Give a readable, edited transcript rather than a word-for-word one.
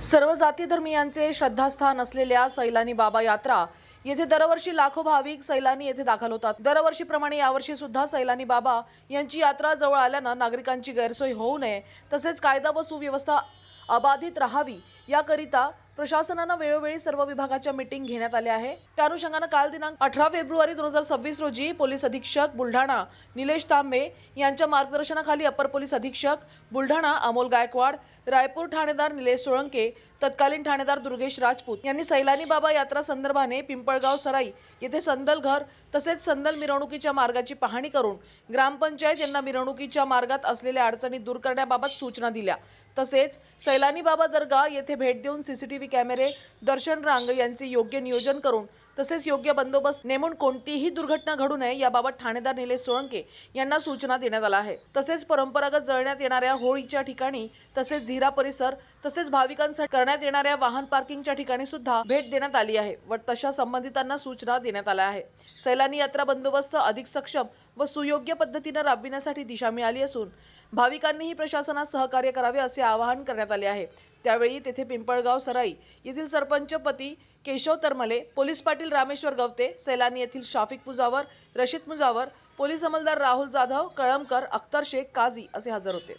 सर्व जाती धर्मीयांचे श्रद्धास्थान असलेल्या सैलानी बाबा यात्रा येथे दरवर्षी लाखो भाविक सैलानी येथे दाखल होतात। दरवर्षीप्रमाणे यावर्षी सुद्धा सैलानी बाबा यांची यात्रा जवळ आल्यानं नागरिकांची गैरसोय होऊ नये तसेच कायदा व सुव्यवस्था अबाधित राहावी याकरिता प्रशासनानं वेळोवेळी सर्व विभागाच्या मीटिंग घेण्यात आल्या आहे। त्या अनुषंगानं काल दिनांक 18 फेब्रुवारी 2026 रोजी पोलीस अधीक्षक बुलढाणा निलेश तांबे यांच्या मार्गदर्शनाखाली अपर पोलीस अधीक्षक बुलढाणा अमोल गायकवाड, रायपूर ठाणेदार निलेश सोळंके, तत्कालीन ठाणेदार दुर्गेश राजपूत यांनी सैलानी बाबा यात्रा संदर्भाने पिंपळगाव सराई येथे संदल घर तसेच संदल मिरवणुकीच्या मार्गाची पाहणी करून ग्रामपंचायत यांना मिरवणुकीच्या मार्गात असलेल्या अडचणी दूर करण्याबाबत सूचना दिल्या। तसेच सैलानी बाबा दर्गा येथे भेट देऊन सीसीटीव्ही कॅमेरे, दर्शन रांग यांचे योग्य नियोजन करून तसेच योग्य बंदोबस्त नेमून कोणतीही दुर्घटना घडू नये याबाबत ठाणेदार निलेश सोळंके यांना सूचना देण्यात आल्या आहे। तसेच परंपरागत जळण्यात येणाऱ्या होळीच्या ठिकाणी तसेच झिरा परिसर तसेच भाविकांसाठी करण्यात येणाऱ्या वाहन पार्किंगच्या ठिकाणी सुद्धा भेट देण्यात आली आहे व तशा संबंधितांना सूचना देण्यात आल्या आहे। सैलानी यात्रा बंदोबस्त अधिक सक्षम व सुयोग्य पद्धतीने राबविण्यासाठी दिशा मिळाली असून भाविकांनीही प्रशासनास सहकार्य करावे असे आवाहन करण्यात आले आहे। त्यावेळी तेथे पिंपळगाव सराई येथील सरपंच पती केशव तरमले, पोलीस पाटील रामेश्वर गवते, सैलानी येथील शाफिक मुजावर, रशीद मुजावर, पोलीस अंमलदार राहुल जाधव, कळमकर, अख्तर शेख, काझी असे हजर होते।